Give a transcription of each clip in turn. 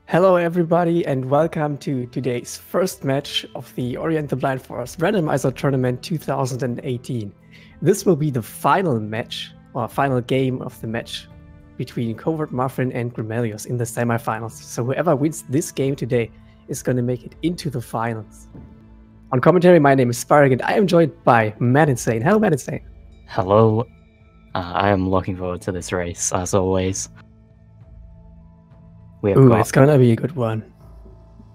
Hello, everybody, and welcome to today's first match of the Orient the Blind Forest Randomizer Tournament 2018. This will be the final match, or final game of the match between Covert Muffin and Grimelios in the semifinals. So whoever wins this game today is going to make it into the finals. On commentary, my name is Spark, and I am joined by Matt Insane. Hello, Matt Insane. Hello. I am looking forward to this race, as always. It's gonna be a good one.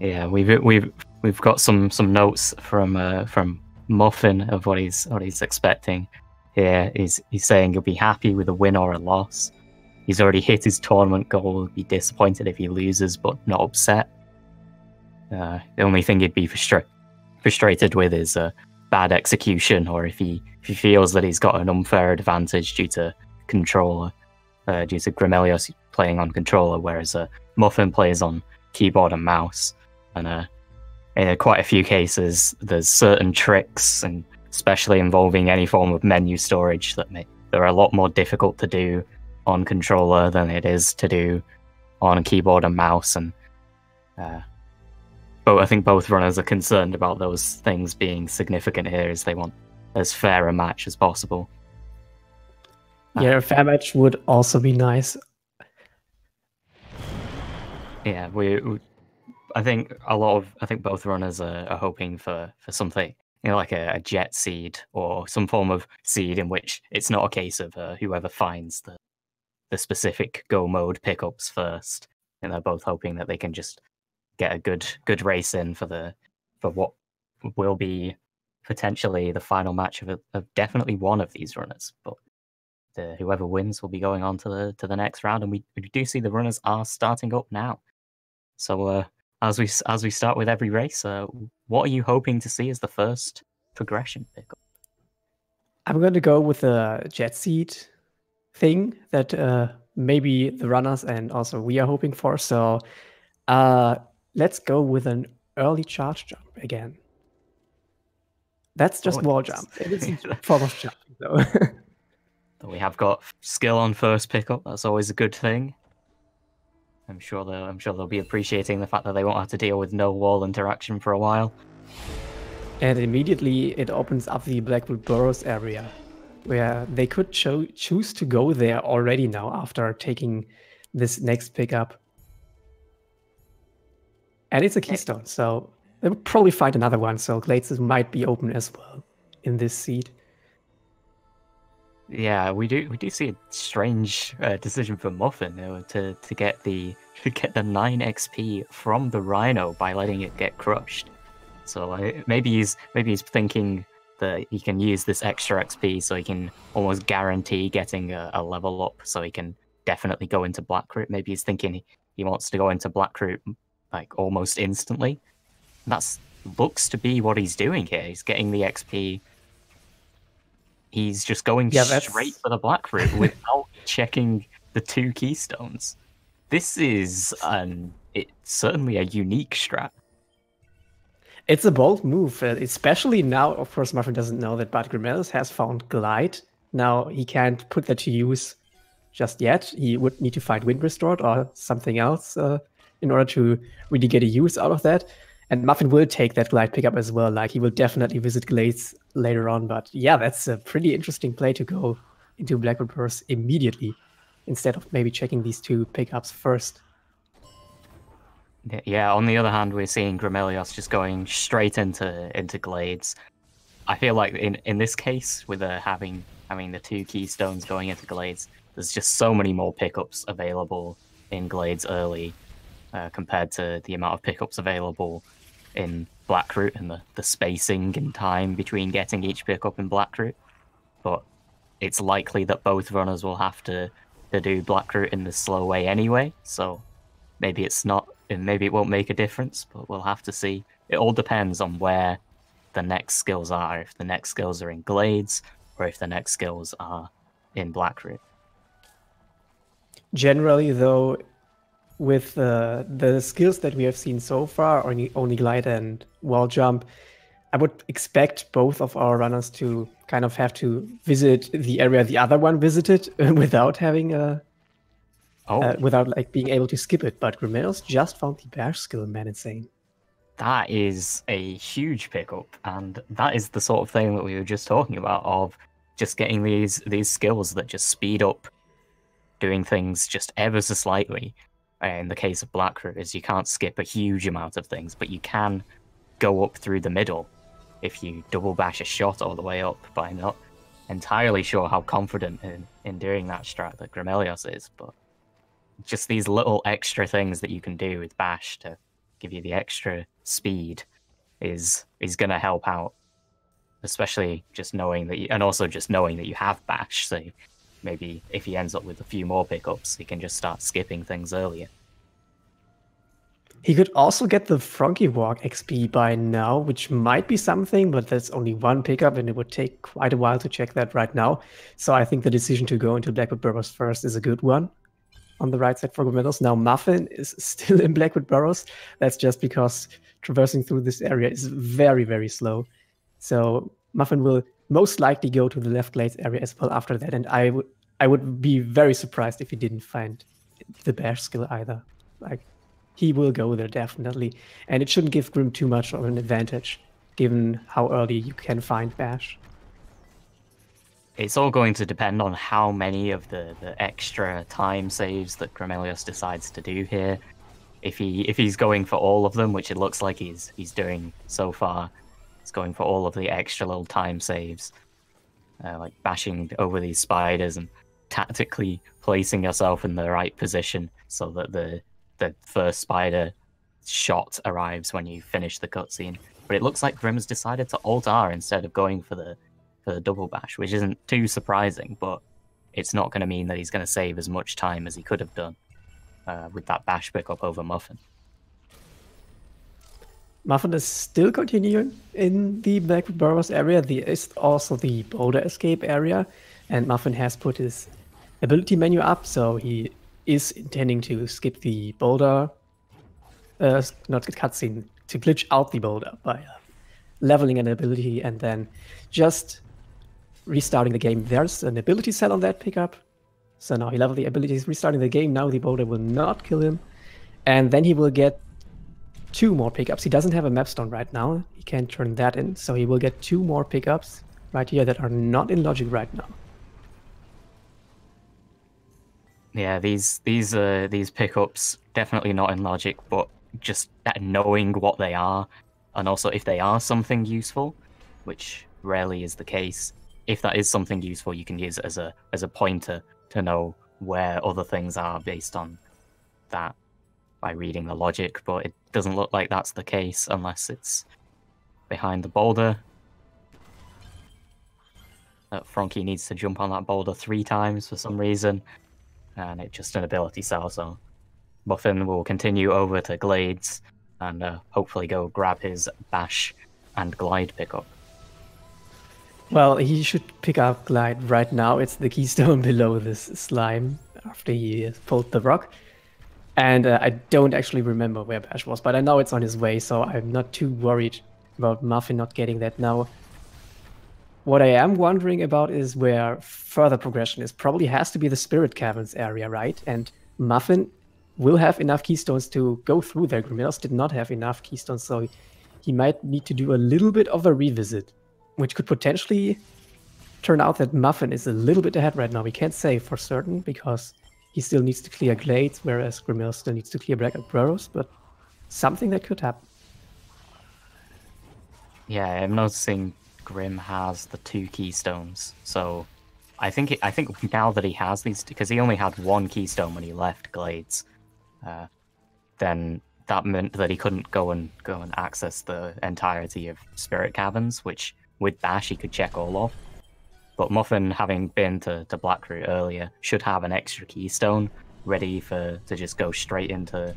Yeah, we've got some notes from Muffin of what he's expecting. Here he's saying he'll be happy with a win or a loss. He's already hit his tournament goal. He'll be disappointed if he loses, but not upset. The only thing he'd be frustrated with is bad execution, or if he feels that he's got an unfair advantage due to controller, due to Grimelios playing on controller, whereas Muffin plays on keyboard and mouse. And in quite a few cases, there's certain tricks, and especially involving any form of menu storage, that are a lot more difficult to do on controller than it is to do on keyboard and mouse. And but I think both runners are concerned about those things being significant here, as they want as fair a match as possible. Yeah, a fair match would also be nice. Yeah, I think both runners are hoping for something, like a jet seed or some form of seed in which it's not a case of whoever finds the specific go mode pickups first, and they're both hoping that they can just get a good race in for what will be potentially the final match of definitely one of these runners. But whoever wins will be going on to the next round, and we do see the runners are starting up now. So as we start with every race, what are you hoping to see as the first progression pickup? I'm going to go with a jet seed thing that maybe the runners and also we are hoping for. So let's go with an early charge jump again. That's just wall jump. It is a form of jumping, though. We have got skill on first pickup. That's always a good thing. I'm sure they'll be appreciating the fact that they won't have to deal with no wall interaction for a while. And immediately it opens up the Blackwood Burrows area, where they could choose to go there already now after taking this next pickup. And it's a keystone, so they'll probably find another one. So Glades might be open as well in this seed. Yeah, we do see a strange decision for Muffin to get the 9 XP from the Rhino by letting it get crushed. So maybe he's thinking that he can use this extra XP so he can almost guarantee getting a level up, so he can definitely go into Blackroot. Maybe he's thinking he wants to go into Blackroot like almost instantly. That looks to be what he's doing here. He's getting the XP. He's just going straight for the Blackroot without checking the 2 keystones. This is it's certainly a unique strat. It's a bold move, especially now. Of course, Muffin doesn't know that, but Grimelios has found Glide. Now he can't put that to use just yet. He would need to find Wind Restored or something else in order to really get a use out of that. And Muffin will take that Glide pickup as well. Like, he will definitely visit Glades later on. But yeah, that's a pretty interesting play to go into Blackwood Burst immediately, instead of maybe checking these 2 pickups first. Yeah, on the other hand, we're seeing Grimelios just going straight into Glades. I feel like in this case, with having the 2 keystones going into Glades, there's just so many more pickups available in Glades early compared to the amount of pickups available in Blackroot, and the spacing and time between getting each pickup in Blackroot. But it's likely that both runners will have to do Blackroot in the slow way anyway, so maybe it's not, and maybe it won't make a difference, but we'll have to see. It all depends on where the next skills are, if the next skills are in Glades, or if the next skills are in Blackroot. Generally, though, with the skills that we have seen so far, only Glide and Wall Jump, I would expect both of our runners to kind of have to visit the area the other one visited without having Oh, without like being able to skip it. But Grimelios just found the bash skill, man, insane. that is a huge pickup, and that is the sort of thing that we were just talking about, of just getting these skills that just speed up doing things just ever so slightly. In the case of Blackroot, is you can't skip a huge amount of things, but you can go up through the middle if you double bash a shot all the way up. But I'm not entirely sure how confident in doing that strat that Grimelios is, but just these little extra things that you can do with bash to give you the extra speed is going to help out, especially just knowing that and also just knowing that you have bash, so maybe if he ends up with a few more pickups, he can just start skipping things earlier. He could also get the Frankie Walk XP by now, which might be something, but that's only one pickup, and it would take quite a while to check that right now. So I think the decision to go into Blackwood Burrows first is a good one on the right side for Grimelios. Now Muffin is still in Blackwood Burrows. That's just because traversing through this area is very, very slow. So Muffin will most likely go to the left glades area as well after that, and I would be very surprised if he didn't find the bash skill either. Like, he will go there definitely, and it shouldn't give Grim too much of an advantage, given how early you can find bash. It's all going to depend on how many of the extra time saves that Grimelios decides to do here. If he's going for all of them, which it looks like he's doing so far, he's going for all of the extra little time saves, like bashing over these spiders and tactically placing yourself in the right position so that the first spider shot arrives when you finish the cutscene. But it looks like Grim has decided to Alt R instead of going for the double bash, which isn't too surprising, but it's not going to mean that he's going to save as much time as he could have done with that bash pickup over Muffin. Muffin is still continuing in the Blackwood Burrows area. There is also the boulder escape area, and Muffin has put his ability menu up, so he is intending to skip the boulder, not the cutscene, to glitch out the boulder by leveling an ability and then just restarting the game. There's an ability cell on that pickup, so now he leveled the abilities, restarting the game. Now the boulder will not kill him, and then he will get 2 more pickups. He doesn't have a map stone right now. He can't turn that in, so he will get 2 more pickups right here that are not in logic right now. Yeah, these pickups definitely not in logic, but just knowing what they are, and also if they are something useful, which rarely is the case. If that is something useful, you can use it as a pointer to know where other things are based on that by reading the logic, but it doesn't look like that's the case unless it's behind the boulder. Frankie needs to jump on that boulder 3 times for some reason, and it's just an ability cell, so Muffin will continue over to Glades and hopefully go grab his bash and glide pickup. Well, he should pick up glide right now. It's the keystone below this slime after he pulled the rock. And I don't actually remember where bash was, but I know it's on his way, so I'm not too worried about Muffin not getting that now. What I am wondering about is where further progression is. Probably has to be the Spirit Caverns area, right? And Muffin will have enough keystones to go through there. Grimelios did not have enough keystones, so he might need to do a little bit of a revisit, which could potentially turn out that Muffin is a little bit ahead right now. We can't say for certain because he still needs to clear Glades, whereas Grimelios still needs to clear Blackwood Burrows, but something that could happen. Yeah, I'm noticing Grim has the 2 keystones, so I think now that he has these, because he only had 1 keystone when he left Glades, then that meant that he couldn't go and access the entirety of Spirit Caverns, which with bash he could check all off. But Muffin, having been to Blackroot earlier, should have an extra keystone ready to just go straight into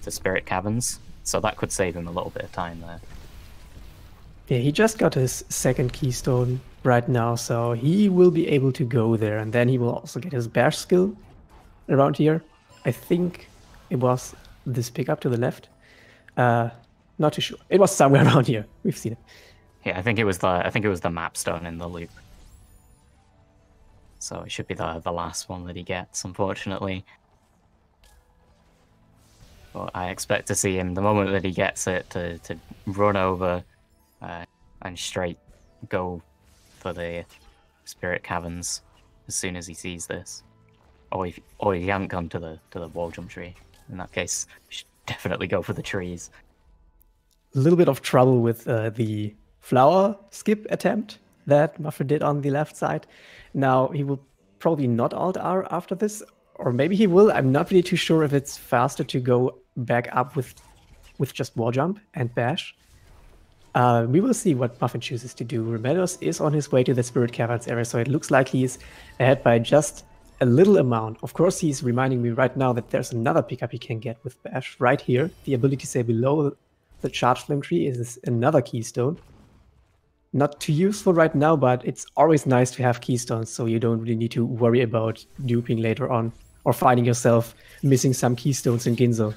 Spirit Caverns, so that could save him a little bit of time there. Yeah, he just got his 2nd keystone right now, so he will be able to go there, and then he will also get his bash skill around here. I think it was this pickup to the left. Not too sure. It was somewhere around here. We've seen it. Yeah, I think it was the map stone in the loop. So it should be the last one that he gets, unfortunately. But I expect to see him the moment that he gets it to run over and straight go for the spirit caverns as soon as he sees this. Or if he hadn't gone to the wall jump tree. In that case, we should definitely go for the trees. A little bit of trouble with the flower skip attempt that Muffin did on the left side. Now he will probably not alt R after this, or maybe he will. I'm not really too sure if it's faster to go back up with just wall jump and bash. We will see what Muffin chooses to do. Grimelios is on his way to the Spirit Caverns area, so it looks like he's ahead by just a little amount. Of course, he's reminding me right now that there's another pickup he can get with bash right here. The ability to say below the charge flame tree is another keystone. Not too useful right now, but it's always nice to have keystones, so you don't really need to worry about duping later on or finding yourself missing some keystones in Ginzo.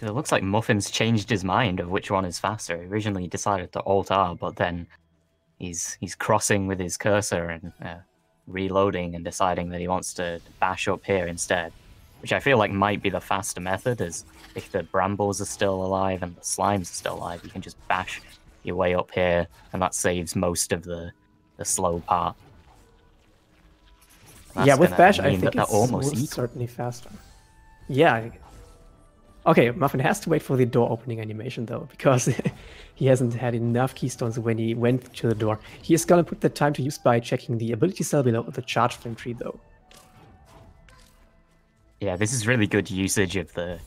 It looks like Muffin's changed his mind of which one is faster. He originally decided to alt R, but then he's crossing with his cursor and reloading and deciding that he wants to bash up here instead, which I feel like might be the faster method, as if the brambles are still alive and the slimes are still alive, you can just bash your way up here, and that saves most of the slow part. Yeah, with bash, I think it's almost certainly faster. Yeah. Okay, Muffin has to wait for the door opening animation, though, because he hasn't had enough keystones when he went to the door. He is going to put the time to use by checking the ability cell below the charge flame tree, though. Yeah, this is really good usage of the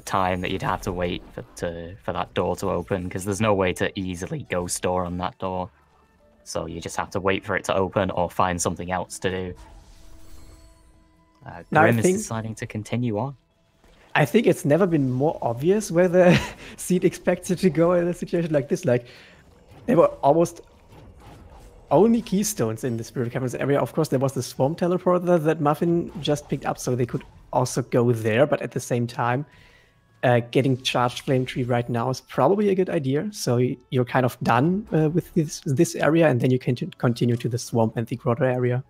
time that you'd have to wait for that door to open, because there's no way to easily ghost door on that door. So you just have to wait for it to open or find something else to do. Grim is deciding to continue on. I think it's never been more obvious where the seed expected to go in a situation like this. Like, there were almost only keystones in the Spirit Caverns area. Of course, there was the Swarm Teleporter that Muffin just picked up, so they could also go there. But at the same time, getting Charged Flame Tree right now is probably a good idea. So you're kind of done with this area, and then you can continue to the Swamp and the Grotto area.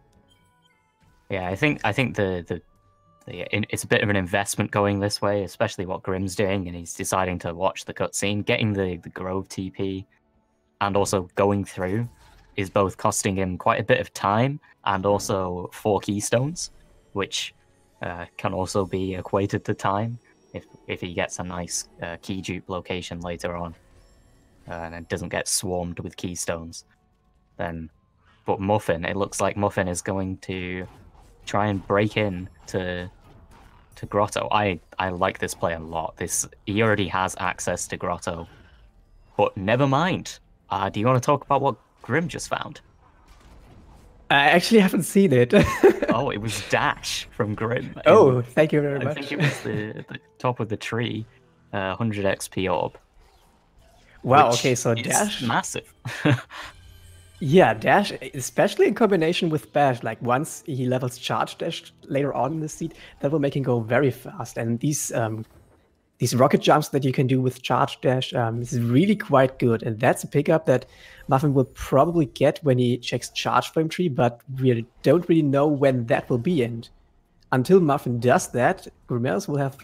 Yeah, I think it's a bit of an investment going this way, especially what Grim's doing, and he's deciding to watch the cutscene. Getting the Grove TP and also going through is both costing him quite a bit of time and also 4 keystones, which can also be equated to time if he gets a nice key dupe location later on and it doesn't get swarmed with keystones. But Muffin, it looks like Muffin is going to try and break in to Grotto. I like this play a lot. He already has access to Grotto, but never mind. Do you want to talk about what Grim just found? I actually haven't seen it. Oh, it was Dash from Grim. Oh, thank you very much. I think it was the top of the tree, 100 XP orb. Wow, okay, so Dash... massive. Yeah, Dash, especially in combination with Bash, like once he levels Charge Dash later on in the seed, that will make him go very fast. And these rocket jumps that you can do with Charge Dash is really quite good. And that's a pickup that Muffin will probably get when he checks Charge Flame Tree, but we don't really know when that will be. And until Muffin does that, Grimelios will have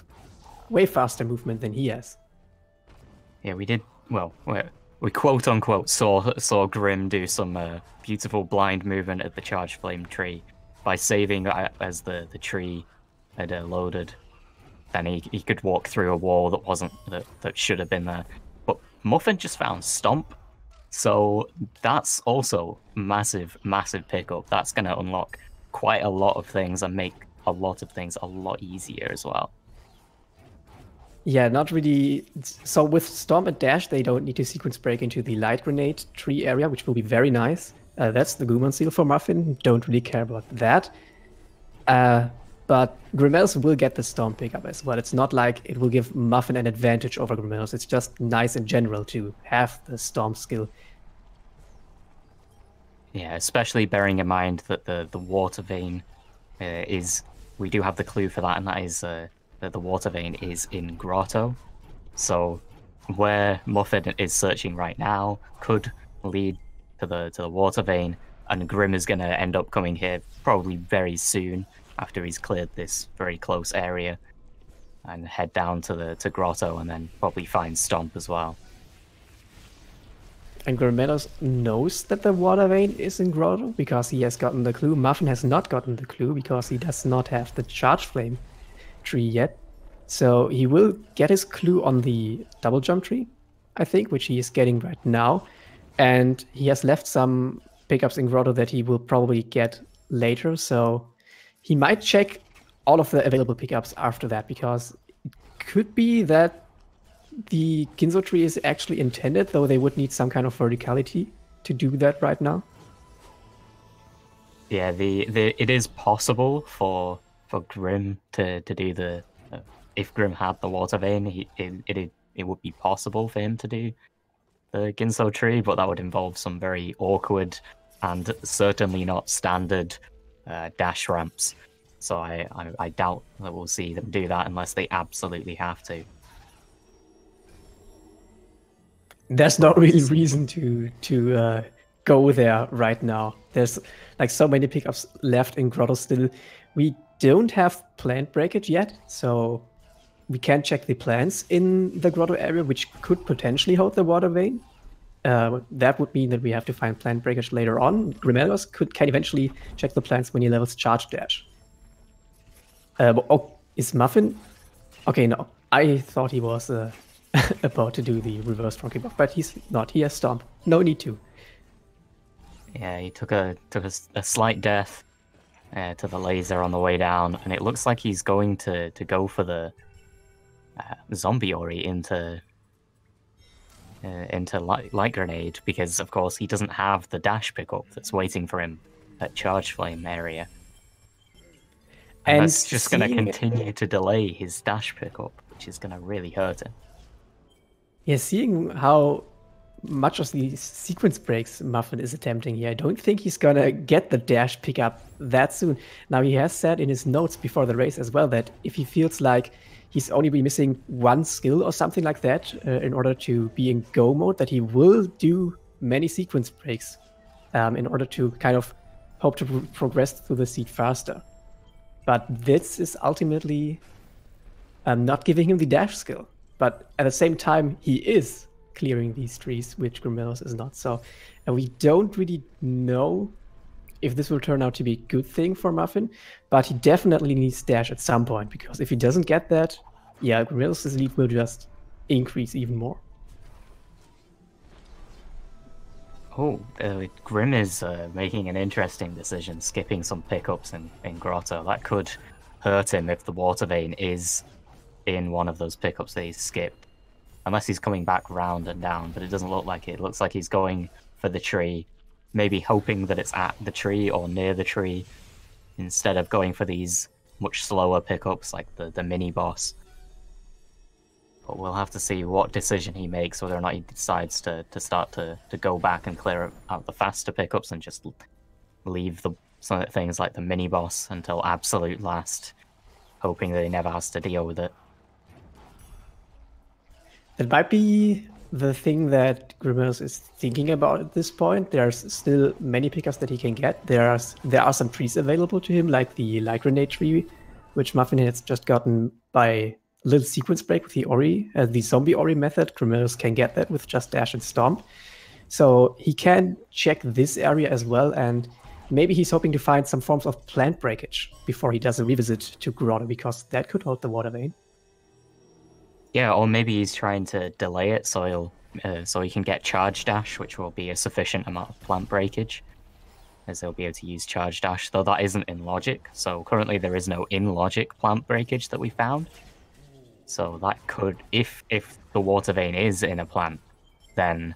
way faster movement than he has. Yeah, we did, well, we quote-unquote saw Grim do some beautiful blind movement at the Charge Flame Tree by saving as the tree had loaded. Then he could walk through a wall that should have been there. But Muffin just found Stomp, so that's also massive pickup. That's going to unlock quite a lot of things and make a lot of things a lot easier as well. Yeah, not really. So with Stomp and Dash, they don't need to sequence break into the Light Grenade tree area, which will be very nice. That's the Goomon Seal for Muffin. Don't really care about that. But Grimelios will get the Stomp pickup as well. It's not like it will give Muffin an advantage over Grimelios. It's just nice in general to have the Stomp skill. Yeah, especially bearing in mind that the Water Vein is... We do have the clue for that, and that is... the Water Vein is in Grotto, so where Muffin is searching right now could lead to the Water Vein, and Grim is going to end up coming here probably very soon after he's cleared this very close area and head down to Grotto, and then probably find Stomp as well. And Grimelios knows that the water vein is in Grotto because he has gotten the clue. Muffin has not gotten the clue because he does not have the charge flame tree yet. So he will get his clue on the double jump tree, I think, which he is getting right now. And he has left some pickups in Grotto that he will probably get later. So he might check all of the available pickups after that, because it could be that the Ginso tree is actually intended, though they would need some kind of verticality to do that right now. Yeah, it is possible for Grim to do the if Grim had the water vein, it would be possible for him to do the Ginso tree, but that would involve some very awkward and certainly not standard dash ramps. So I doubt that we'll see them do that unless they absolutely have to. There's not really reason to go there right now. There's like so many pickups left in Grotto still. We don't have plant breakage yet, so we can't check the plants in the Grotto area, which could potentially hold the water vein. That would mean that we have to find plant breakage later on. Grimelios can eventually check the plants when he levels charge dash. Is Muffin? Okay, no. I thought he was about to do the reverse Trunky buff, but he's not. He has Stomp. No need to. Yeah, he took a slight death to the laser on the way down, and it looks like he's going to go for the zombie Ori into light grenade, because of course he doesn't have the dash pickup that's waiting for him at charge flame area. And that's just going to continue to delay his dash pickup, which is going to really hurt him. Yeah, seeing how much of the sequence breaks Muffin is attempting here, I don't think he's going to get the dash pickup that soon. Now, he has said in his notes before the race as well that if he feels like he's only be missing one skill or something like that in order to be in go mode, that he will do many sequence breaks in order to kind of hope to progress through the seed faster. But this is ultimately not giving him the dash skill. But at the same time, he is clearing these trees, which Grimelios is not. So we don't really know if this will turn out to be a good thing for Muffin, but he definitely needs dash at some point, because if he doesn't get that, yeah, Grimelios' lead will just increase even more. Oh, Grim is making an interesting decision, skipping some pickups in Grotto. That could hurt him if the water vein is in one of those pickups that he's skipped. Unless he's coming back round and down, but it doesn't look like it. It looks like he's going for the tree, maybe hoping that it's at the tree or near the tree, instead of going for these much slower pickups like the mini boss. But we'll have to see what decision he makes, whether or not he decides to start to go back and clear out the faster pickups and just leave some things like the mini boss until absolute last, hoping that he never has to deal with it. That might be the thing that Grimelios is thinking about at this point. There's still many pickups that he can get. There are some trees available to him, like the light grenade tree, which Muffin has just gotten by a little sequence break with the Ori, the zombie Ori method. Grimelios can get that with just dash and stomp. So he can check this area as well, and maybe he's hoping to find some forms of plant breakage before he does a revisit to Grotto, because that could hold the water vein. Yeah, or maybe he's trying to delay it so he can get charge dash, which will be a sufficient amount of plant breakage, as he'll be able to use charge dash, though that isn't in logic. So currently there is no in logic plant breakage that we found. So that could, if the water vein is in a plant, then,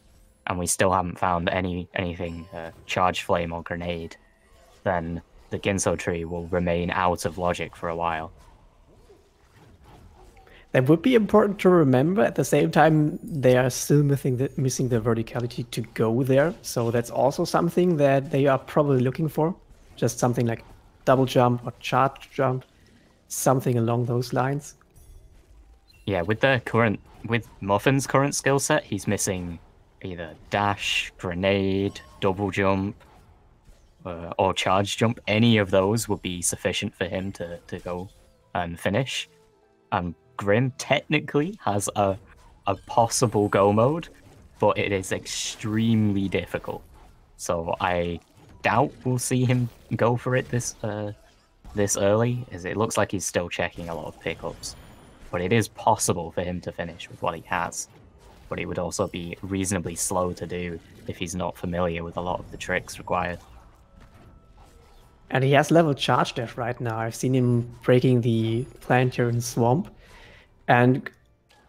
and we still haven't found anything charge flame or grenade, then the Ginso tree will remain out of logic for a while. That would be important to remember. At the same time, they are still missing the verticality to go there. So that's also something that they are probably looking for. Just something like double jump or charge jump, something along those lines. Yeah, with Muffin's current skill set, he's missing either dash, grenade, double jump, or charge jump. Any of those would be sufficient for him to go and finish. And Grim technically has a possible go mode, but it is extremely difficult. So I doubt we'll see him go for it this early, as it looks like he's still checking a lot of pickups. But it is possible for him to finish with what he has. But it would also be reasonably slow to do if he's not familiar with a lot of the tricks required. And he has level charge dash right now. I've seen him breaking the Planetarian Swamp. And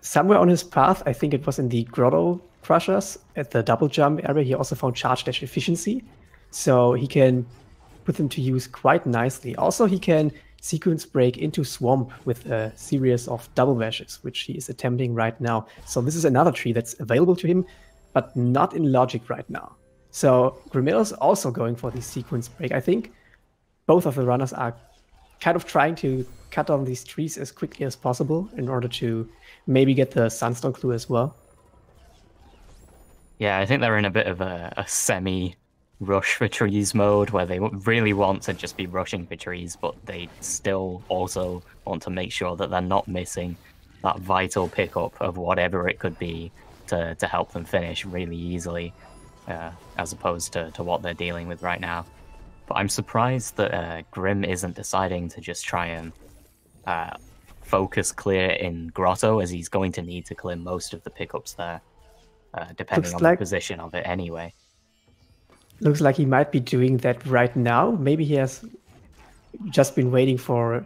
somewhere on his path, I think it was in the Grotto Crushers at the double jump area, he also found charge dash efficiency. So he can put them to use quite nicely. Also, he can sequence break into Swamp with a series of double dashes, which he is attempting right now. So this is another tree that's available to him, but not in logic right now. So Grimelios also going for the sequence break. I think both of the runners are kind of trying to cut down these trees as quickly as possible in order to maybe get the Sunstone clue as well. Yeah, I think they're in a bit of a semi-rush for trees mode, where they really want to just be rushing for trees, but they still also want to make sure that they're not missing that vital pickup of whatever it could be to help them finish really easily, as opposed to what they're dealing with right now. But I'm surprised that Grim isn't deciding to just try and focus clear in Grotto, as he's going to need to clear most of the pickups there, depending on the position of it anyway. Looks like he might be doing that right now. Maybe he has just been waiting for,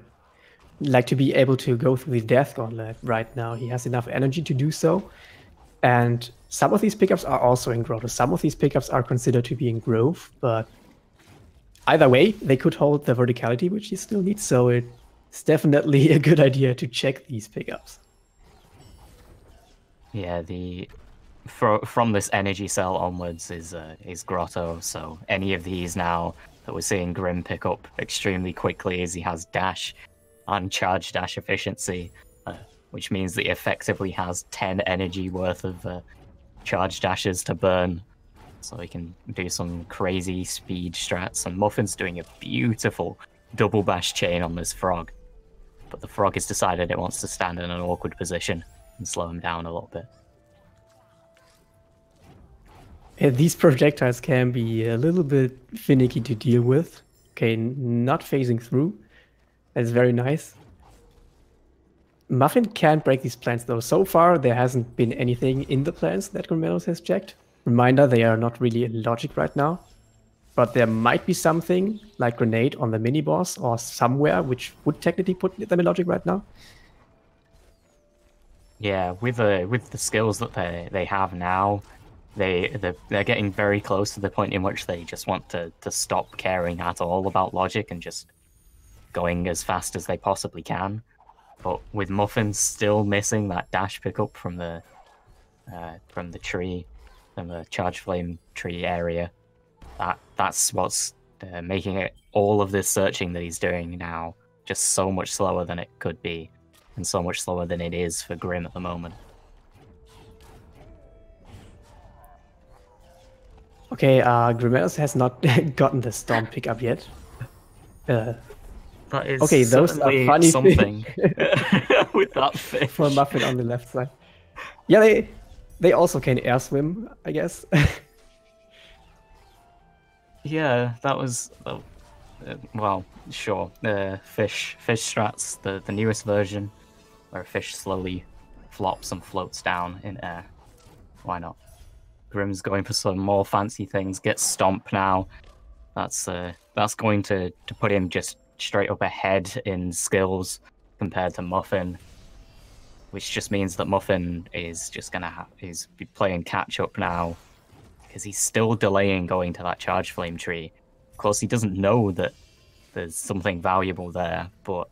like, to be able to go through the Death Gauntlet right now. He has enough energy to do so. And some of these pickups are also in Grotto. Some of these pickups are considered to be in Grove, but either way, they could hold the verticality, which he still needs, so it's definitely a good idea to check these pickups. Yeah, from this energy cell onwards is Grotto, so any of these now that we're seeing Grim pick up extremely quickly, as he has dash and charge dash efficiency, which means that he effectively has 10 energy worth of charge dashes to burn. So he can do some crazy speed strats, and Muffin's doing a beautiful double bash chain on this frog. But the frog has decided it wants to stand in an awkward position and slow him down a little bit. Yeah, these projectiles can be a little bit finicky to deal with. Okay, not phasing through. That's very nice. Muffin can't break these plants though. So far, there hasn't been anything in the plants that Grimelios has checked. Reminder, they are not really in logic right now. But there might be something like Grenade on the mini-boss or somewhere which would technically put them in logic right now. Yeah, with the skills that they have now, they're getting very close to the point in which they just want to stop caring at all about logic and just going as fast as they possibly can. But with Muffin still missing that dash pickup from the tree, from the charge flame tree area, that's what's making it, all of this searching that he's doing now, just so much slower than it could be, and so much slower than it is for Grim at the moment. Okay, Grimelios has not gotten the Storm pickup yet. That is okay, those are funny something with that fish. For Muffin on the left side. Yeah, they also can air swim, I guess. Yeah, that was well, sure. Fish strats, the newest version, where a fish slowly flops and floats down in air. Why not? Grim's going for some more fancy things. Gets Stomp now. That's going to put him just straight up ahead in skills compared to Muffin, which just means that Muffin is just gonna is be playing catch up now, because he's still delaying going to that charge flame tree. Of course, he doesn't know that there's something valuable there, but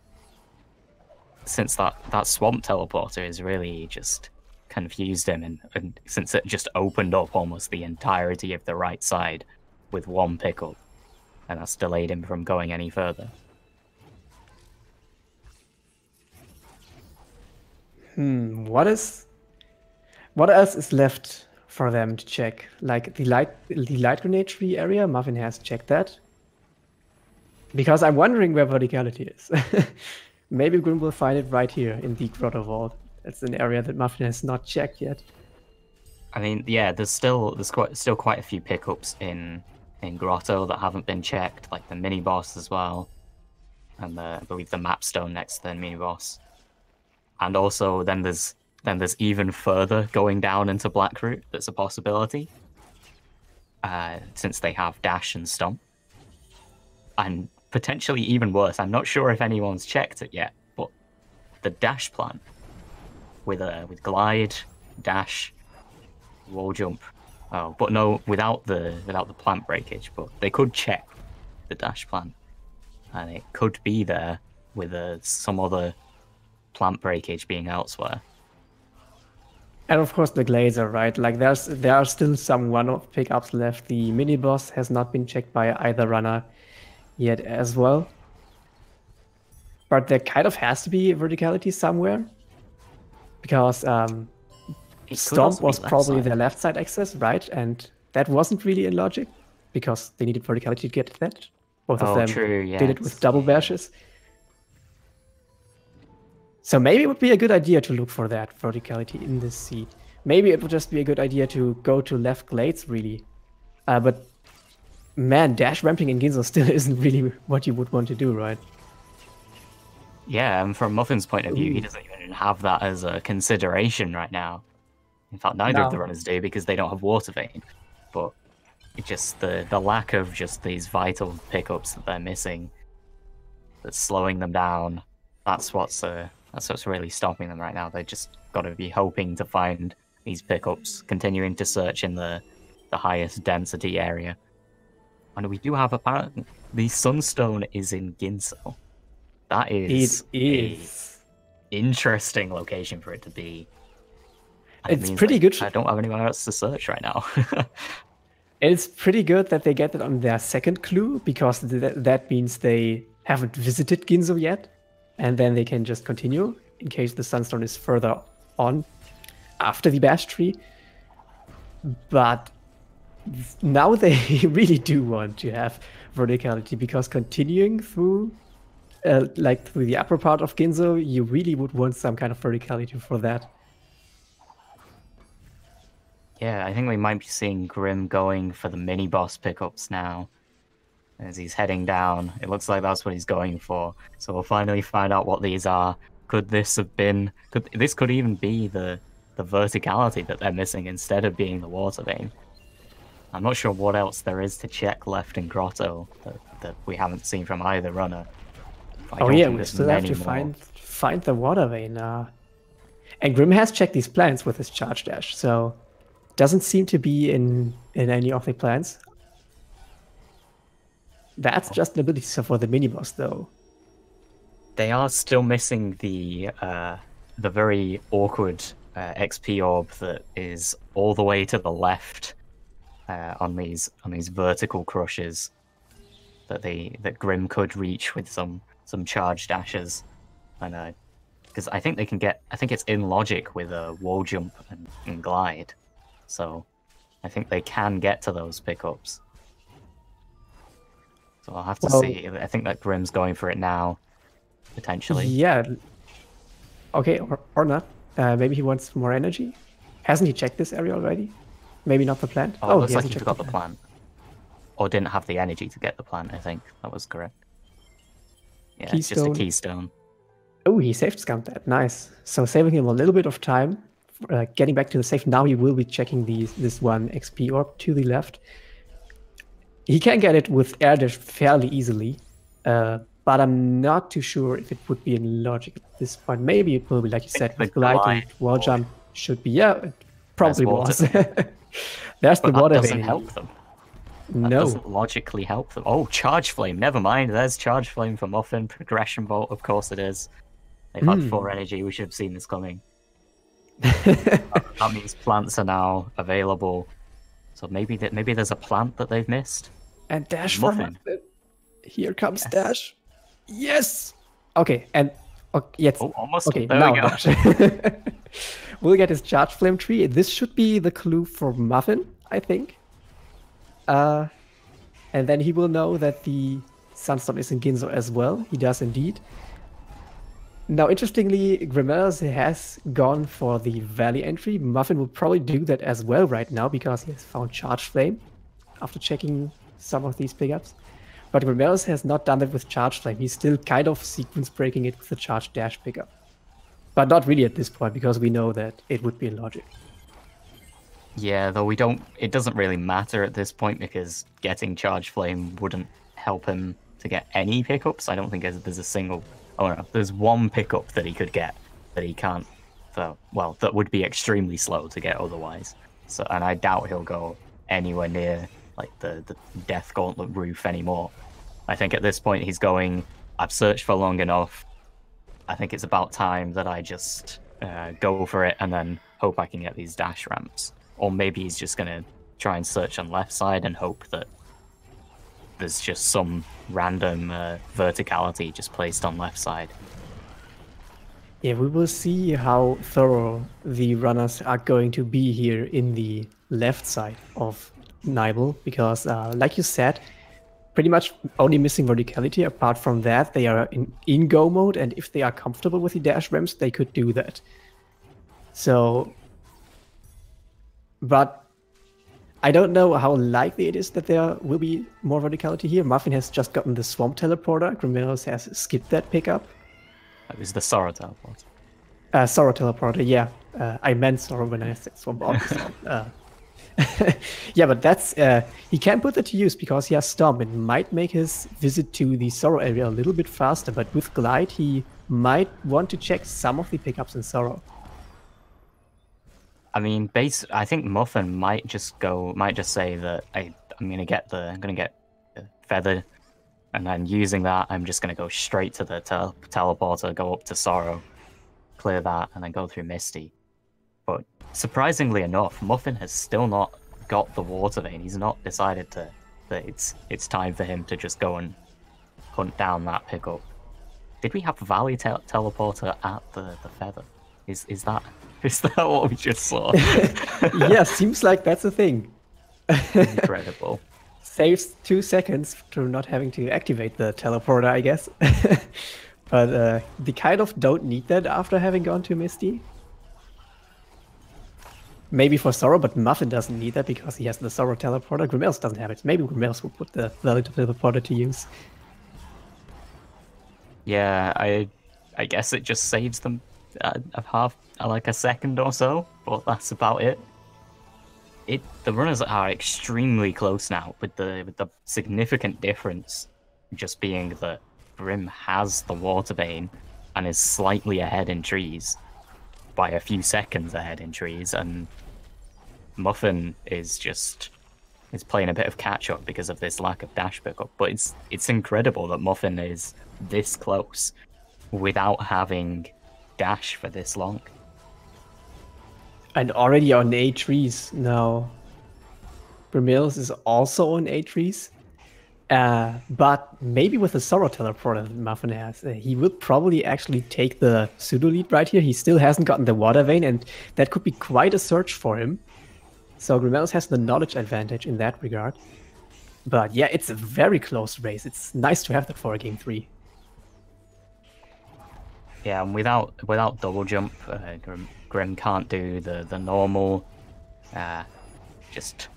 since that swamp teleporter has really just confused him, and since it just opened up almost the entirety of the right side with one pickup, and that's delayed him from going any further. What else is left for them to check? Like the light grenade tree area, Muffin has checked that. Because I'm wondering where verticality is. Maybe Grim will find it right here in the Grotto Vault. It's an area that Muffin has not checked yet. I mean, yeah, there's still quite a few pickups in Grotto that haven't been checked, like the mini boss as well, and I believe the map stone next to the mini boss. And also, then there's even further going down into Blackroot. That's a possibility, since they have dash and stomp, and potentially even worse. I'm not sure if anyone's checked it yet, but the dash plant with glide, dash, wall jump. Oh, but no, without the plant breakage. But they could check the dash plant, and it could be there with some other plant breakage being elsewhere. And of course the Glazer, right? Like there are still some one-off pickups left. The mini boss has not been checked by either runner yet as well. But there kind of has to be verticality somewhere, because Stomp was probably their left side access, right? And that wasn't really in logic, because they needed verticality to get that. Both of them did it with double bashes. So maybe it would be a good idea to look for that verticality in this seed. Maybe it would just be a good idea to go to left glades, really. But man, dash ramping in Ginzo still isn't really what you would want to do, right? Yeah, and from Muffin's point of view, he doesn't even have that as a consideration right now. In fact, neither of the runners do, because they don't have Water Vein. But it's just the lack of just these vital pickups that they're missing, that's slowing them down. That's what's really stopping them right now. They just got to be hoping to find these pickups, continuing to search in the highest density area. And we do have apparently the Sunstone is in Ginso. That is an interesting location for it to be. And it's pretty good. I don't have anywhere else to search right now. It's pretty good that they get it on their second clue, because that means they haven't visited Ginzo yet, and then they can just continue in case the Sunstone is further on after the Bash Tree. But now they really do want to have verticality, because continuing through through the upper part of Ginzo, you really would want some kind of verticality for that. Yeah, I think we might be seeing Grim going for the mini-boss pickups now. As he's heading down, it looks like that's what he's going for. So we'll finally find out what these are. Could this have been... This could even be the verticality that they're missing instead of being the Water Vein. I'm not sure what else there is to check left in Grotto that we haven't seen from either runner. Oh yeah, we still have to find the Water Vein. And Grim has checked these plans with his Charge Dash, so... doesn't seem to be in any of the plans. That's just an ability for the mini-boss, though. They are still missing the very awkward XP orb that is all the way to the left on these vertical crushes that Grim could reach with some charge dashes, and because I think they can get. I think it's in logic with a wall jump and glide, so I think they can get to those pickups. So I'll have to see. I think that Grim's going for it now, potentially. Yeah. Okay, or not. Maybe he wants more energy. Hasn't he checked this area already? Maybe not the plant. Oh, it looks like he forgot the plant. Or didn't have the energy to get the plant, I think. That was correct. Yeah, it's just a keystone. Oh, he saved scummed that. Nice. So saving him a little bit of time. Getting back to the safe. Now he will be checking this one XP orb to the left. He can get it with air dash fairly easily. But I'm not too sure if it would be in logic at this point. Maybe it will be, like you said, with glide and wall jump should be. Yeah, it probably was. There's the water vein. That doesn't help them. That doesn't logically help them. Oh, Charge Flame. Never mind. There's Charge Flame for Muffin. Progression Bolt, of course it is. They've had 4 energy. We should have seen this coming. That means plants are now available. So maybe there's a plant that they've missed. And dash for Muffin. Here comes dash. Yes. Okay, and yes. Oh, almost. Okay, there now we go. We'll get his Charge Flame tree. This should be the clue for Muffin, I think. And then he will know that the Sunstone is in Ginzo as well. He does indeed. Now, interestingly, Grimelios has gone for the Valley entry. Muffin will probably do that as well right now because he has found Charge Flame after checking some of these pickups. But Grimelios has not done that with Charge Flame. He's still kind of sequence breaking it with the Charge Dash pickup. But not really at this point because we know that it would be in logic. Yeah, though it doesn't really matter at this point because getting Charge Flame wouldn't help him to get any pickups. I don't think there's a single... Oh no, there's one pickup that he could get that he can't... Well, that would be extremely slow to get otherwise. So, and I doubt he'll go anywhere near like the Death Gauntlet roof anymore. I think at this point he's going, I've searched for long enough. I think it's about time that I just go for it and then hope I can get these dash ramps. Or maybe he's just going to try and search on left side and hope that there's just some random verticality just placed on left side. Yeah, we will see how thorough the runners are going to be here in the left side of Nibel, because like you said, pretty much only missing verticality. Apart from that, they are in go mode, and if they are comfortable with the dash ramps, they could do that. So, but I don't know how likely it is that there will be more verticality here. Muffin has just gotten the Swamp Teleporter. Grimelios has skipped that pickup. That was the Sorrow Teleport. Sorrow Teleporter, yeah. I meant Sorrow when I said Swamp. Yeah, but that's... he can't put that to use because he has Stomp. It might make his visit to the Sorrow area a little bit faster, but with Glide, he might want to check some of the pickups in Sorrow. I mean, I think Muffin might just say that I'm gonna get the Feather, and then using that, I'm just gonna go straight to the teleporter, go up to Sorrow, clear that, and then go through Misty. But surprisingly enough, Muffin has still not got the Water Vein. He's not decided that it's time for him to just go and hunt down that pickup. Did we have Valley Teleporter at the Feather? Is that what we just saw? Yeah, seems like that's a thing. Incredible. Saves 2 seconds to not having to activate the teleporter, I guess. But they kind of don't need that after having gone to Misty. Maybe for Sorrow, but Muffin doesn't need that because he has the Sorrow teleporter. Grimelios doesn't have it. Maybe Grimelios will put the Valley teleporter to use. Yeah, I guess it just saves them like a second or so, but that's about it. The runners are extremely close now, with the significant difference just being that Grim has the Water Vein and is slightly ahead in trees, by a few seconds ahead in trees, and Muffin is playing a bit of catch up because of this lack of dash pickup. But it's incredible that Muffin is this close without having dash for this long. And already on 8 trees now. Grimelios is also on 8 trees. But maybe with the Sorrow teleporter that Muffin has, he will probably actually take the pseudo lead right here. He still hasn't gotten the Water Vein, and that could be quite a search for him. So Grimelios has the knowledge advantage in that regard. But yeah, it's a very close race. It's nice to have that for a game 3. Yeah, and without double jump, Grim can't do the normal, just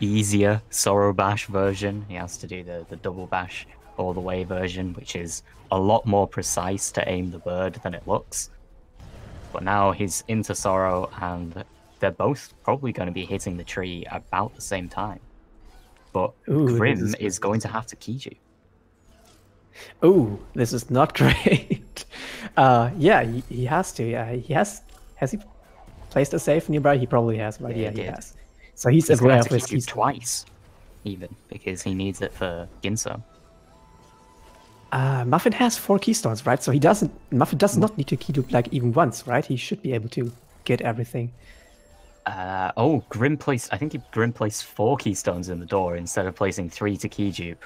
easier Sorrow Bash version. He has to do the double bash all the way version, which is a lot more precise to aim the bird than it looks. But now he's into Sorrow, and they're both probably going to be hitting the tree about the same time. But Grim is going to have to Kiju. Oh, this is not great. Yeah, he has to. Has he placed a safe nearby? He probably has, right? Yeah, he has. So he's aware of his keys twice, even, because he needs it for Ginso. Muffin has 4 keystones, right? So Muffin does not need to keydupe like even once, right? He should be able to get everything. Grim placed 4 keystones in the door instead of placing 3 to keydupe.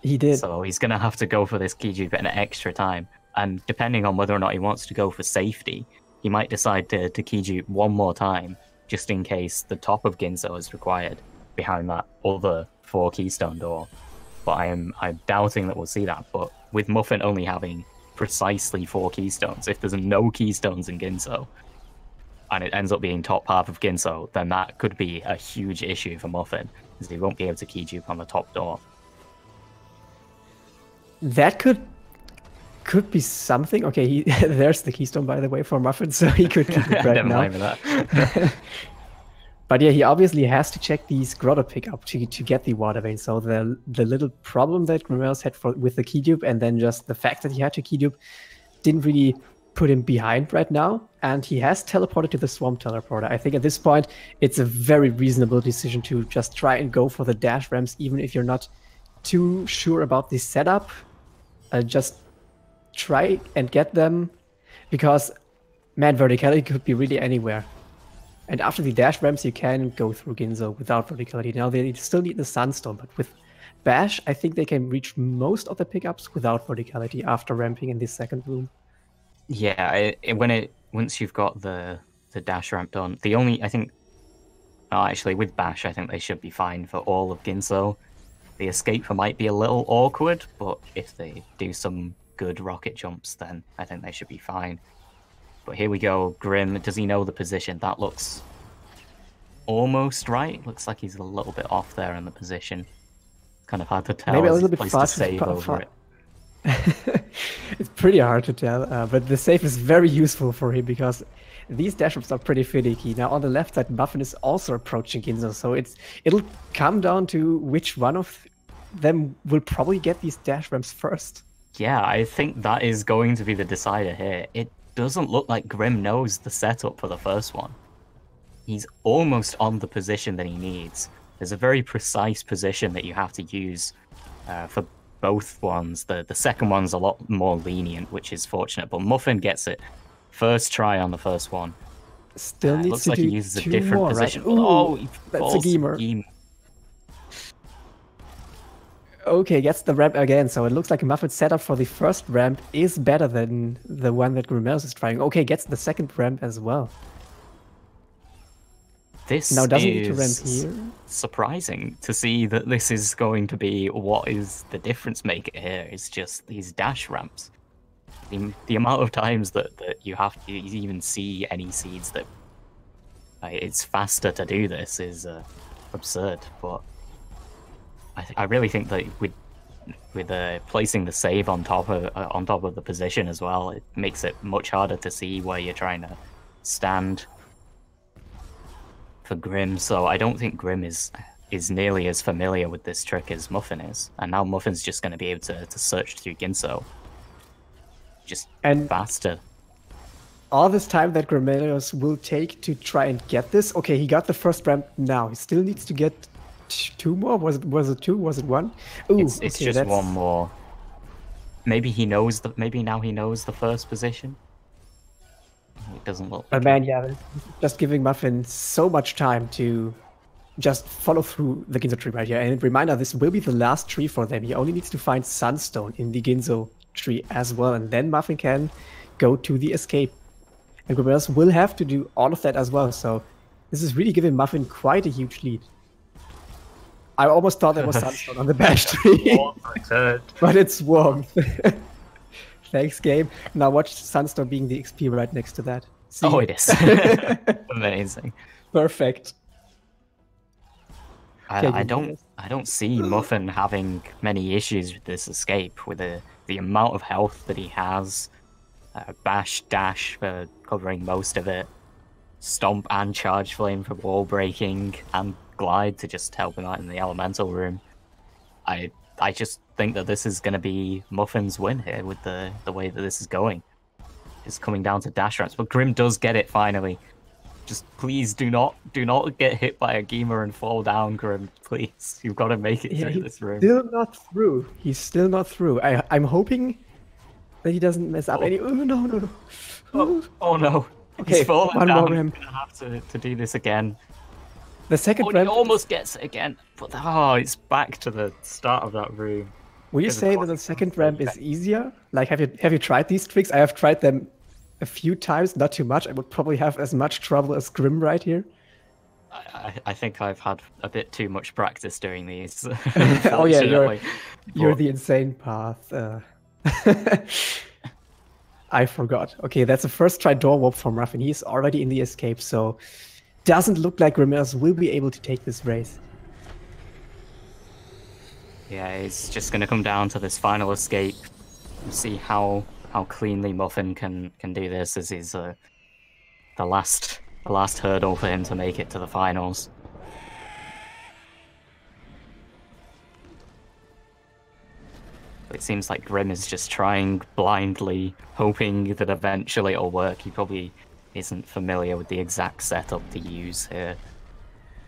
He did. So he's gonna have to go for this keydupe an extra time. And depending on whether or not he wants to go for safety, he might decide to keydupe one more time, just in case the top of Ginso is required behind that other 4 keystone door. But I'm doubting that we'll see that. But with Muffin only having precisely 4 keystones. If there's no keystones in Ginso, and it ends up being top half of Ginso, then that could be a huge issue for Muffin, because he won't be able to key dupe on the top door. That could be something. Okay, there's the keystone, by the way, for Muffin, so he could keep it right Never now. mind with that. But yeah, he obviously has to check these grotto pickup to get the water vein. So the little problem that Grimelios had with the key dupe, and then just the fact that he had to key dupe, didn't really put him behind right now. And he has teleported to the Swamp Teleporter. I think at this point, it's a very reasonable decision to just try and go for the dash ramps, even if you're not too sure about the setup. Just try and get them, because, man, verticality could be really anywhere. And after the dash ramps, you can go through Ginso without verticality. Now, they still need the Sunstone, but with Bash, I think they can reach most of the pickups without verticality after ramping in this second room. Yeah, once you've got the dash ramp done, actually with Bash, I think they should be fine for all of Ginso. The escape might be a little awkward, but if they do some good rocket jumps, then I think they should be fine. But here we go, Grim. Does he know the position? That looks almost right. Looks like he's a little bit off there in the position. Kind of hard to tell. Maybe a little bit far to save over it. It's pretty hard to tell, but the save is very useful for him, because these dash ramps are pretty finicky. Now on the left side, Muffin is also approaching Ginso, so it'll come down to which one of them will probably get these dash ramps first. Yeah, I think that is going to be the decider here. It doesn't look like Grim knows the setup for the first one. He's almost on the position that he needs. There's a very precise position that you have to use for both ones. The second one's a lot more lenient, which is fortunate, but Muffin gets it first try on the first one. Still needs looks to like do he uses a two different more, position. Right? Ooh, oh, he that's a gamer. Okay, gets the ramp again, so it looks like Muffin's setup for the first ramp is better than the one that Grimelios is trying. Okay, gets the second ramp as well. This now doesn't is need to ramp here. Surprising to see that this is going to be what is the difference maker here. Is just these dash ramps. The amount of times that you have to even see any seeds that it's faster to do this is absurd. But I really think that with placing the save on top of the position as well, it makes it much harder to see where you're trying to stand for Grim. So I don't think Grim is nearly as familiar with this trick as Muffin is, and now Muffin's just going to be able to search through Ginso just faster. All this time that Grimelios will take to try and get this. Okay, he got the first ramp now. He still needs to get 2 more. Was it 2? Was it 1? Ooh, it's okay, just 1 more. Maybe he knows maybe now he knows the first position. It doesn't look. But man, yeah, just giving Muffin so much time to just follow through the Ginso tree right here. And reminder, this will be the last tree for them. He only needs to find Sunstone in the Ginso tree as well, and then Muffin can go to the escape. And Grimelios will have to do all of that as well. So this is really giving Muffin quite a huge lead. I almost thought there was Sunstone on the Bash tree. But it's warm. Thanks, game. Now watch Sunstone being the XP right next to that. See? Oh, it is. Amazing. Perfect. I don't see Muffin having many issues with this escape, with the amount of health that he has. Bash, dash for covering most of it. Stomp and Charge Flame for wall breaking, and Glide to just help him out in the elemental room. I just think that this is going to be Muffin's win here with the way that this is going. It's coming down to dash ramps, but Grim does get it finally. Just please do not get hit by a Gamer and fall down, Grim. Please, you've got to make it through this room. Still not through. He's still not through. I'm hoping that he doesn't mess up any. Oh no. Oh no. Okay, he's fallen one down. more ramp. He's gonna have to do this again. The second ramp. He almost gets it again, but it's back to the start of that room. Will you say that the second ramp is easier? Like, have you tried these tricks? I have tried them a few times, not too much. I would probably have as much trouble as Grim right here. I think I've had a bit too much practice doing these. Oh yeah, you're the insane path. I forgot. Okay, that's the first try door warp for Muffin. He's already in the escape, so doesn't look like Grimelios will be able to take this race. Yeah, it's just going to come down to this final escape. We'll see how cleanly Muffin can do this. This is the last hurdle for him to make it to the finals. It seems like Grim is just trying blindly, hoping that eventually it'll work. He probably isn't familiar with the exact setup to use here,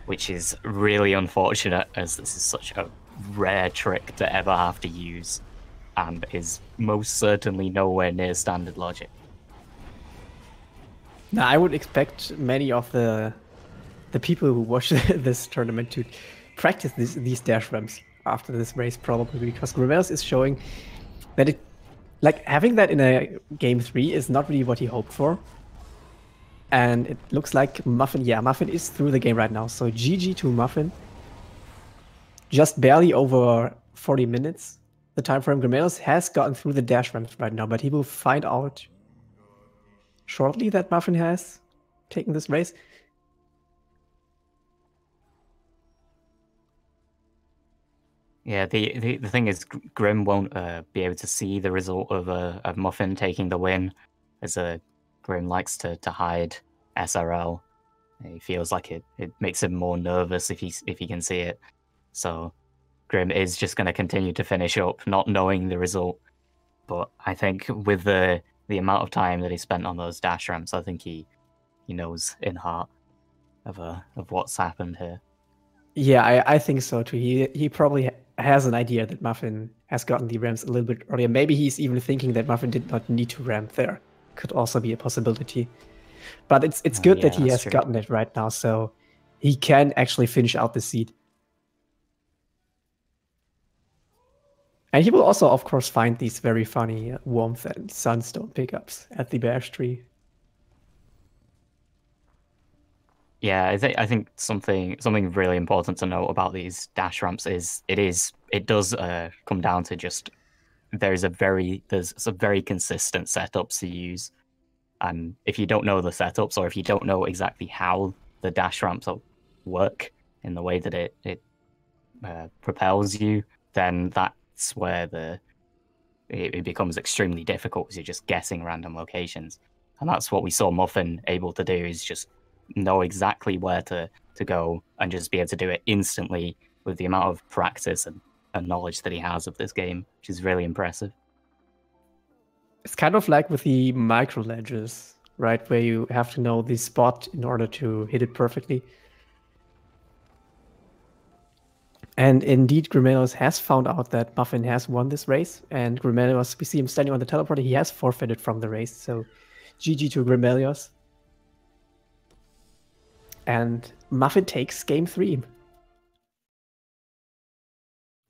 which is really unfortunate, as this is such a rare trick to ever have to use, and is most certainly nowhere near standard logic. Now, I would expect many of the people who watch this tournament to practice these dash ramps after this race, probably, because Grimelios is showing that it, like, having that in a game 3 is not really what he hoped for. And it looks like Muffin, yeah, Muffin is through the game right now. So GG to Muffin. Just barely over 40 minutes. The time frame. Grimelios has gotten through the dash ramps right now, but he will find out shortly that Muffin has taken this race. Yeah, the thing is, Grim won't be able to see the result of Muffin taking the win, as Grim likes to hide SRL. He feels like it makes him more nervous if he can see it. So Grim is just going to continue to finish up, not knowing the result. But I think with the amount of time that he spent on those dash ramps, I think he knows in heart of what's happened here. Yeah, I think so too. He probably has an idea that Muffin has gotten the ramps a little bit earlier. Maybe he's even thinking that Muffin did not need to ramp there. Could also be a possibility. But it's good that he has gotten it right now, so he can actually finish out the seed. And he will also, of course, find these very funny warmth and sunstone pickups at the Bash Tree. Yeah, I think something really important to note about these dash ramps is it does come down to just there's some very consistent setups to use, and if you don't know the setups, or if you don't know exactly how the dash ramps work in the way that it propels you, then that's where it becomes extremely difficult, because you're just guessing random locations, and that's what we saw Muffin able to do, is just know exactly where to go and just be able to do it instantly with the amount of practice and knowledge that he has of this game, which is really impressive. It's kind of like with the micro ledges, right? Where you have to know the spot in order to hit it perfectly. And indeed, Grimelios has found out that Muffin has won this race, and Grimelios, we see him standing on the teleporter, he has forfeited from the race, so GG to Grimelios. And Muffin takes game 3.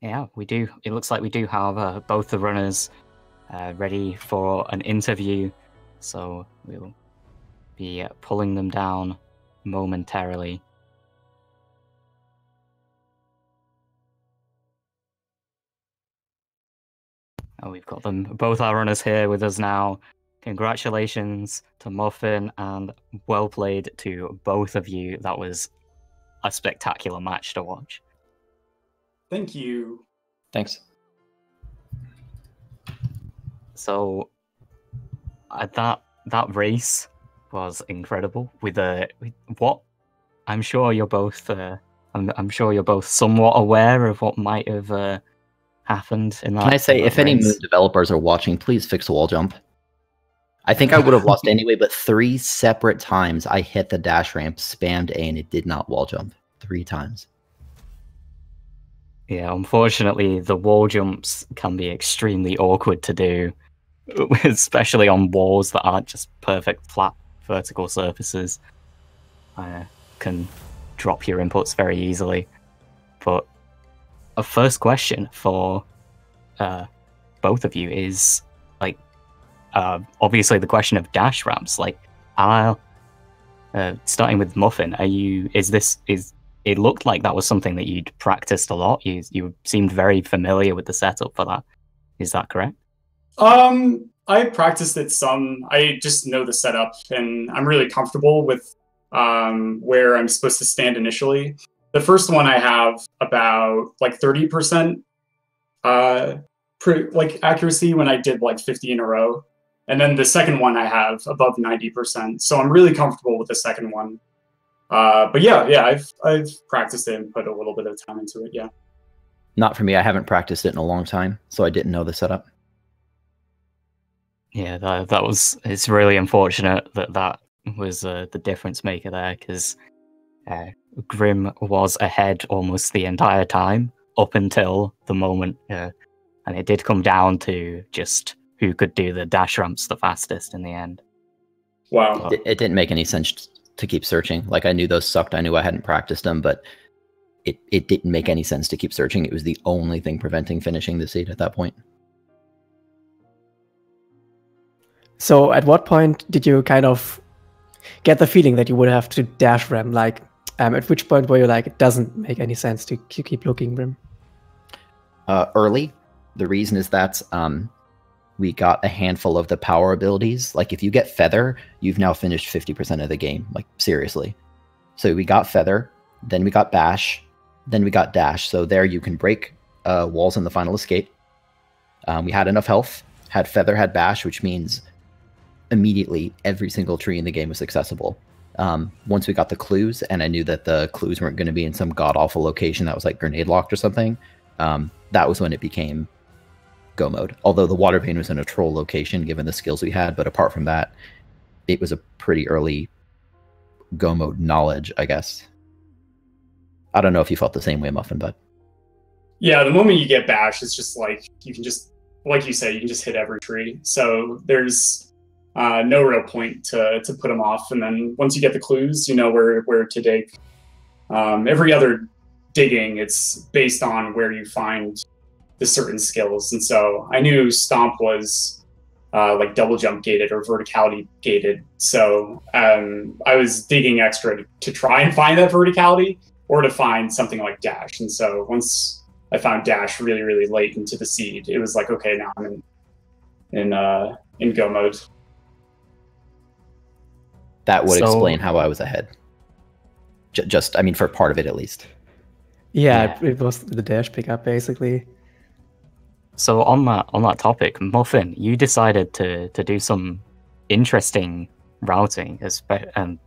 Yeah, we do. It looks like we do have both the runners ready for an interview, so we'll be pulling them down momentarily. Oh, we've got them, both our runners here with us now. Congratulations to Muffin, and well played to both of you. That was a spectacular match to watch. Thank you. Thanks. So that race was incredible. With what I'm sure you're both I'm sure you're both somewhat aware of what might have happened in that. Can I say, if any Moon developers are watching, please fix the wall jump. I think I would have lost anyway, but 3 separate times I hit the dash ramp, spammed A, and it did not wall jump. 3 times. Yeah, unfortunately, the wall jumps can be extremely awkward to do, especially on walls that aren't just perfect flat vertical surfaces. Can drop your inputs very easily. But a first question for both of you is, like, obviously the question of dash ramps. Like, starting with Muffin, it looked like that was something that you'd practiced a lot. You seemed very familiar with the setup for that. Is that correct? I practiced it some. I just know the setup, and I'm really comfortable with where I'm supposed to stand initially. The first one I have about like 30% accuracy when I did like 50 in a row. And then the second one I have above 90%. So I'm really comfortable with the second one. But yeah, I've practiced it and put a little bit of time into it. Yeah. Not for me. I haven't practiced it in a long time, so I didn't know the setup. Yeah, it's really unfortunate that was the difference maker there, because Grim was ahead almost the entire time up until the moment, and it did come down to just who could do the dash ramps the fastest in the end. Wow. It didn't make any sense to keep searching. Like, I knew those sucked. I knew I hadn't practiced them, but it didn't make any sense to keep searching. It was the only thing preventing finishing the seed at that point. So at what point did you kind of get the feeling that you would have to dash ram? Like, at which point were you like, it doesn't make any sense to keep looking rim? Early. The reason is that we got a handful of the power abilities. Like, if you get Feather, you've now finished 50% of the game. Like, seriously. So we got Feather, then we got Bash, then we got Dash. So there you can break walls in the final escape. We had enough health, had Feather, had Bash, which means immediately every single tree in the game was accessible. Once we got the clues, and I knew that the clues weren't going to be in some god-awful location that was like grenade locked or something, that was when it became go mode. Although the water vein was in a troll location given the skills we had, but apart from that, it was a pretty early go mode knowledge, I guess. I don't know if you felt the same way, Muffin, but yeah, the moment you get Bash, it's just like you can just, like you said, you can just hit every tree. So there's no real point to put them off. And then once you get the clues, you know where to dig. Every other digging, it's based on where you find the certain skills. And so I knew Stomp was like double jump gated or verticality gated. So I was digging extra to try and find that verticality or to find something like Dash. And so once I found Dash really, really late into the seed, it was like, okay, now I'm in go mode. that would explain how I was ahead. Just, I mean, for part of it at least. Yeah, it was the dash pickup basically. So on that topic, Muffin, you decided to do some interesting routing, and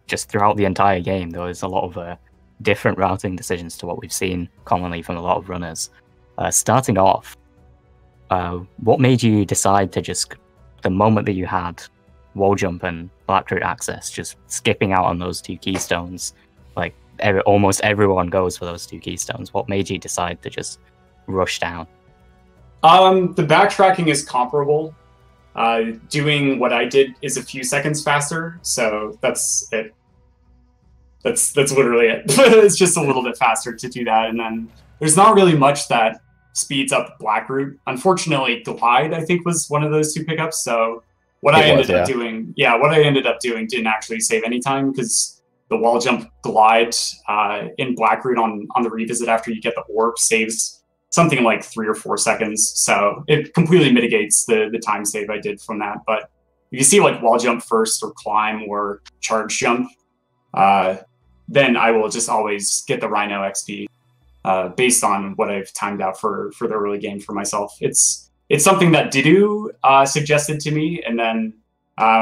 just throughout the entire game, there was a lot of different routing decisions to what we've seen commonly from a lot of runners. Starting off, what made you decide to just, the moment that you had wall jump and blackroot access, just skipping out on those two keystones? Like almost everyone goes for those two keystones. What made you decide to just rush down? The backtracking is comparable. Doing what I did is a few seconds faster, so that's it. That's literally it. It's just a little bit faster to do that, and then there's not really much that speeds up Blackroot. Unfortunately, Glide, I think, was one of those two pickups. So what I ended up doing didn't actually save any time, because the wall jump Glide in Blackroot on the revisit after you get the orb saves something like 3 or 4 seconds. So it completely mitigates the time save I did from that. But if you see like wall jump first or climb or charge jump, then I will just always get the Rhino XP based on what I've timed out for the early game for myself. It's something that Didu suggested to me, and then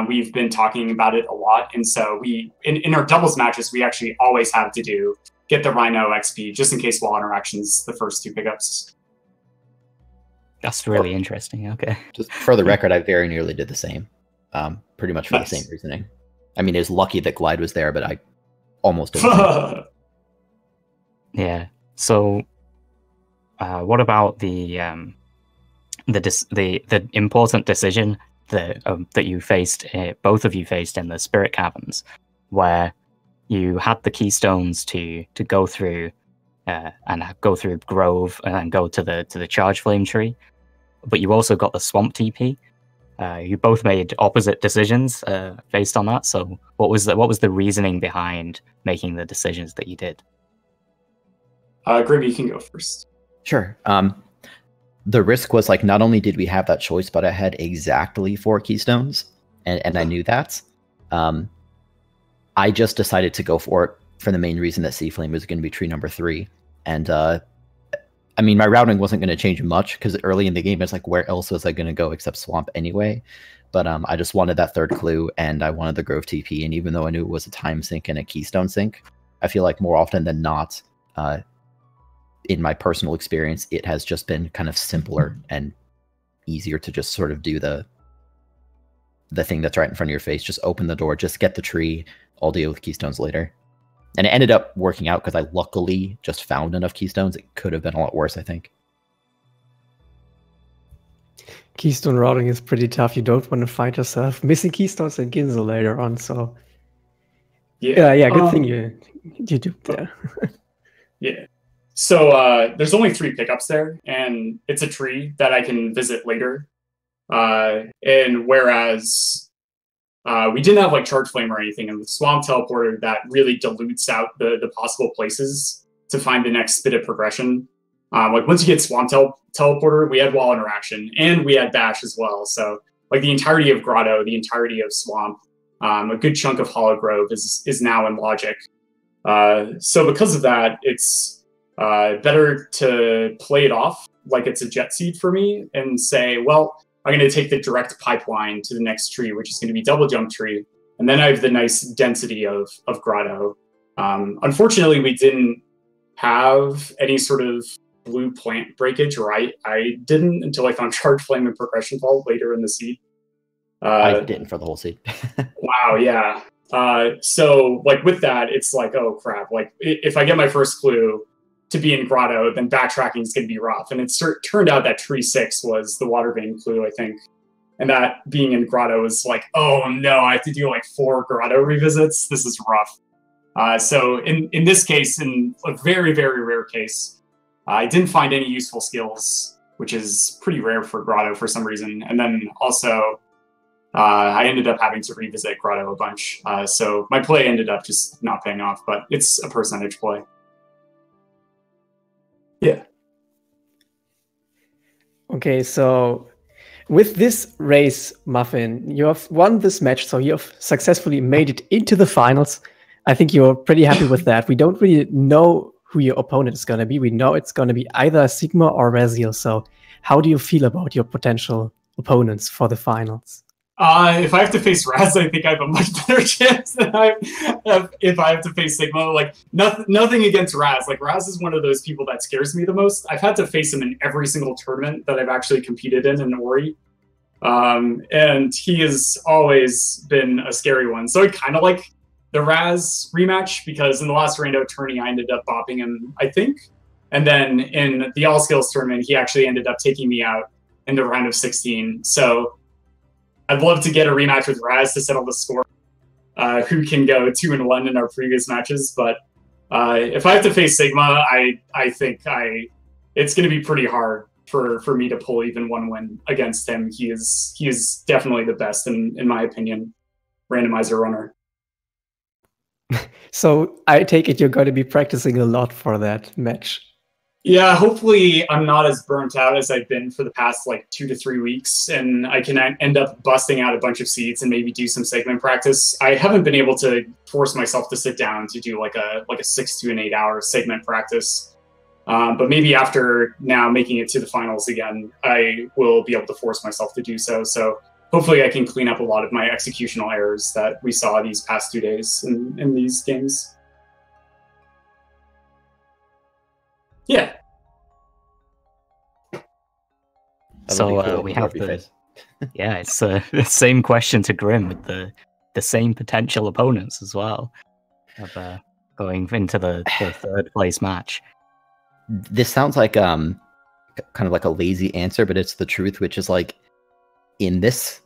we've been talking about it a lot. And so we, in our doubles matches, we actually always have Didu get the Rhino XP just in case wall interactions, the first two pickups. That's really interesting. Okay. Just for the record, I very nearly did the same. Pretty much for the same reasoning. I mean, it was lucky that Glide was there, but I almost did. Yeah. So, what about the important decision that you faced, both of you faced in the Spirit Caverns, where you had the keystones to go through and go through Grove and then go to the Charge Flame Tree, but you also got the Swamp TP. You both made opposite decisions based on that. So what was the reasoning behind making the decisions that you did? Grim, you can go first. Sure. the risk was like, not only did we have that choice, but I had exactly 4 keystones, and I knew that. I just decided to go for it for the main reason that Sea Flame was going to be tree number 3. And I mean, my routing wasn't going to change much because early in the game, it's like, where else was I going to go except Swamp anyway? But I just wanted that 3rd clue, and I wanted the Grove TP. And even though I knew it was a time sink and a keystone sink, I feel like more often than not, in my personal experience, it has just been kind of simpler and easier to just sort of do the thing that's right in front of your face. Just open the door, just get the tree. I'll deal with keystones later. And it ended up working out because I luckily just found enough keystones. It could have been a lot worse, I think. Keystone routing is pretty tough. You don't want to find yourself missing keystones and Ginzo later on. So yeah, good thing you do there. Yeah. So there's only 3 pickups there, and it's a tree that I can visit later. And whereas we didn't have like Charge Flame or anything, and the Swamp Teleporter that really dilutes out the possible places to find the next bit of progression. Like once you get Swamp Teleporter, we had Wall Interaction, and we had Bash as well. So like the entirety of Grotto, the entirety of Swamp, a good chunk of Hollow Grove is now in Logic. So because of that, it's better to play it off like it's a jet seed for me and say, well, I'm going to take the direct pipeline to the next tree, which is going to be Double Jump Tree. And then I have the nice density of Grotto. Unfortunately, we didn't have any sort of blue plant breakage, or I didn't until I found Charge Flame and Progression Vault later in the seed. I didn't for the whole seed. Wow, yeah. So like with that, it's like, oh crap, like if I get my first clue to be in Grotto, then backtracking is going to be rough. And it turned out that tree 6 was the water vein clue, I think. And that being in Grotto was like, oh no, I have to do like 4 Grotto revisits. This is rough. So in this case, in a very, very rare case, I didn't find any useful skills, which is pretty rare for Grotto for some reason. And then also, I ended up having to revisit Grotto a bunch. So my play ended up just not paying off, but it's a percentage play. Yeah. Okay, so with this race, Muffin, you have won this match, so you have successfully made it into the finals. I think you're pretty happy with that. We don't really know who your opponent is going to be. We know it's going to be either Sigma or Raziel. So how do you feel about your potential opponents for the finals? If I have to face Raz, I think I have a much better chance than if I have to face Sigma. Like, nothing against Raz. Like, Raz is one of those people that scares me the most. I've had to face him in every single tournament that I've actually competed in Ori. And he has always been a scary one. So I kind of like the Raz rematch, because in the last Rando tourney, I ended up bopping him, I think. And then in the All Skills tournament, he actually ended up taking me out in the round of 16. So I'd love to get a rematch with Raz to settle the score. Who can go 2-1 in our previous matches? But if I have to face Sigma, I think it's going to be pretty hard for me to pull even one win against him. He is definitely the best in my opinion, randomizer runner. So I take it you're going to be practicing a lot for that match. Yeah, hopefully I'm not as burnt out as I've been for the past like 2 to 3 weeks, and I can end up busting out a bunch of seeds and maybe do some segment practice. I haven't been able to force myself to sit down to do like a 6 to 8 hour segment practice. But maybe after now making it to the finals again, I will be able to force myself to do so. So hopefully I can clean up a lot of my executional errors that we saw these past 2 days in these games. Yeah. So Cool. we have yeah, it's the same question to Grim with the same potential opponents as well, of going into the 3rd place match. This sounds like kind of like a lazy answer, but it's the truth, which is like in this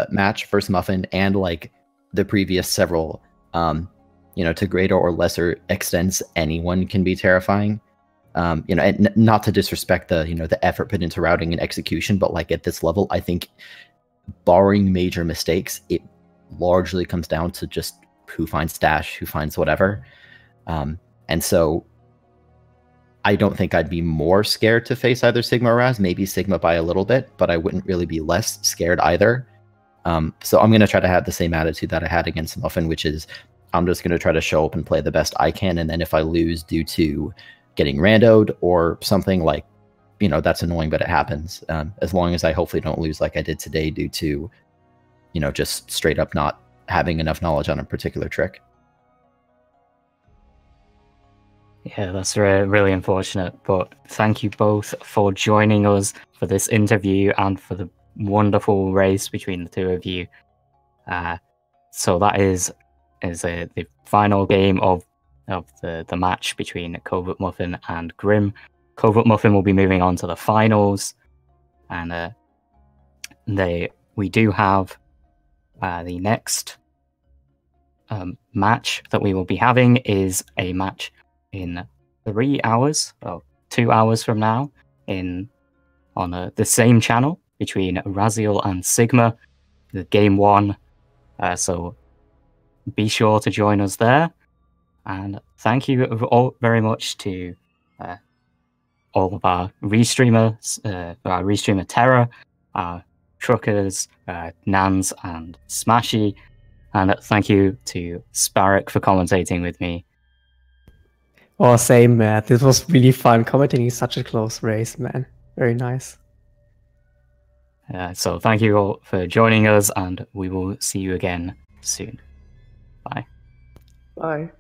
match versus Muffin and like the previous several, to greater or lesser extents, anyone can be terrifying. And not to disrespect the effort put into routing and execution, but like at this level, I think barring major mistakes, it largely comes down to just who finds stash, who finds whatever. And so I don't think I'd be more scared to face either Sigma or Raz, maybe Sigma by a little bit, but I wouldn't really be less scared either. So I'm going to try to have the same attitude that I had against Muffin, which is I'm just going to try to show up and play the best I can. And then if I lose due to getting randoed or something, like, that's annoying, but it happens. As long as I hopefully don't lose like I did today due to, just straight up not having enough knowledge on a particular trick. Yeah, that's really unfortunate. But thank you both for joining us for this interview and for the wonderful race between the two of you. So that is the final game of the match between Covert Muffin and Grim. Covert Muffin will be moving on to the finals, and we do have the next match that we will be having is a match in 3 hours, or 2 hours from now, on the same channel between Raziel and Sigma, the game 1. So be sure to join us there, and thank you all very much to all of our restreamers, our restreamer Terra, our truckers, Nans and Smashy, and thank you to Sparrock for commentating with me. Oh, same, Matt. This was really fun commentating such a close race, man. Very nice. So thank you all for joining us, and we will see you again soon. Bye. Bye.